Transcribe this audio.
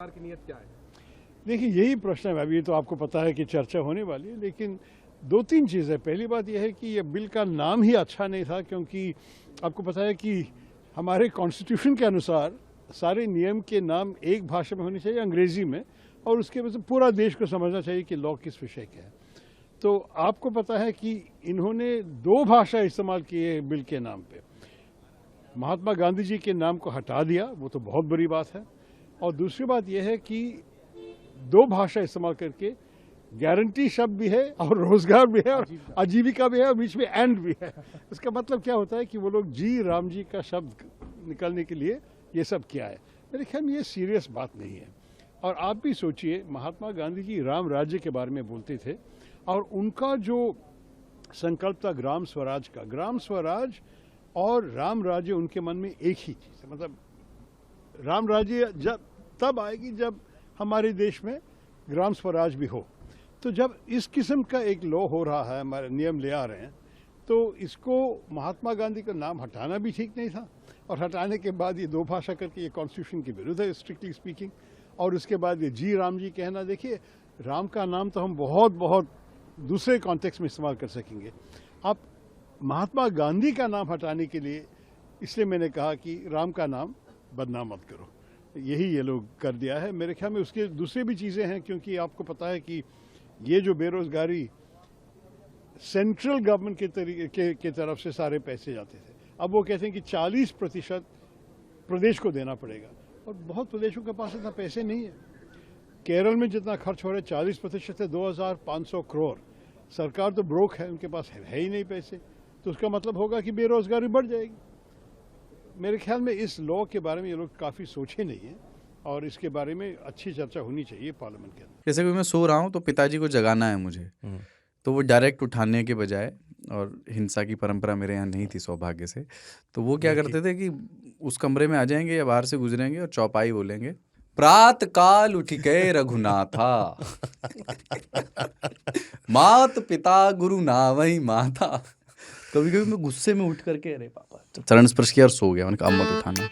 सरकार की नीयत क्या है? देखिए, यही प्रश्न है। अभी तो आपको पता है कि चर्चा होने वाली है, लेकिन दो तीन चीज़ें। पहली बात यह है कि ये बिल का नाम ही अच्छा नहीं था, क्योंकि आपको पता है कि हमारे कॉन्स्टिट्यूशन के अनुसार सारे नियम के नाम एक भाषा में होने चाहिए, अंग्रेजी में, और उसके वजह से पूरा देश को समझना चाहिए कि लॉ किस विषय का है। तो आपको पता है कि इन्होंने दो भाषा इस्तेमाल की है बिल के नाम पे। महात्मा गांधी जी के नाम को हटा दिया, वो तो बहुत बड़ी बात है। और दूसरी बात यह है कि दो भाषा इस्तेमाल करके गारंटी शब्द भी है और रोजगार भी है और आजीविका भी है और बीच में एंड भी है। इसका मतलब क्या होता है कि वो लोग जी राम जी का शब्द निकालने के लिए ये सब किया है। मेरे ख्याल में ये सीरियस बात नहीं है। और आप भी सोचिए, महात्मा गांधी जी राम राज्य के बारे में बोलते थे और उनका जो संकल्प था ग्राम स्वराज का, ग्राम स्वराज और राम राज्य उनके मन में एक ही चीज़ है। मतलब राम राज्य जब तब आएगी जब हमारे देश में ग्राम स्वराज भी हो। तो जब इस किस्म का एक लॉ हो रहा है, हमारे नियम ले आ रहे हैं, तो इसको महात्मा गांधी का नाम हटाना भी ठीक नहीं था। और हटाने के बाद ये दो भाषा करके ये कॉन्स्टिट्यूशन के विरुद्ध है, स्ट्रिक्टली स्पीकिंग। और उसके बाद ये जी राम जी कहना, देखिए राम का नाम तो हम बहुत बहुत दूसरे कॉन्टेक्स्ट में इस्तेमाल कर सकेंगे। आप महात्मा गांधी का नाम हटाने के लिए, इसलिए मैंने कहा कि राम का नाम बदनाम मत करो, यही ये लोग कर दिया है। मेरे ख्याल में उसके दूसरी भी चीज़ें हैं, क्योंकि आपको पता है कि ये जो बेरोजगारी सेंट्रल गवर्नमेंट के तरफ से सारे पैसे जाते थे, अब वो कहते हैं कि 40% प्रदेश को देना पड़ेगा। और बहुत प्रदेशों के पास इतना पैसे नहीं है। केरल में जितना खर्च हो रहा है 40% है 2500 करोड़। सरकार तो ब्रोक है, उनके पास है ही नहीं पैसे। तो उसका मतलब होगा कि बेरोजगारी बढ़ जाएगी। मेरे ख्याल में इस लॉ के बारे में ये लोग काफ़ी सोचे नहीं हैं और इसके बारे में अच्छी चर्चा होनी चाहिए पार्लियामेंट के अंदर। जैसे कि मैं सो रहा हूँ तो पिताजी को जगाना है मुझे, तो वो डायरेक्ट उठाने के बजाय, और हिंसा की परंपरा मेरे यहाँ नहीं थी सौभाग्य से, तो वो क्या करते थे कि उस कमरे में आ जाएंगे या बाहर से गुजरेंगे और चौपाई बोलेंगे, प्रात काल उठ गए रघुनाथा, मात पिता गुरु नावई माता। कभी कभी मैं गुस्से में उठ करके अरे पापा चरण स्पर्श किया और सो गया। मैंने कहा अब मत उठाना।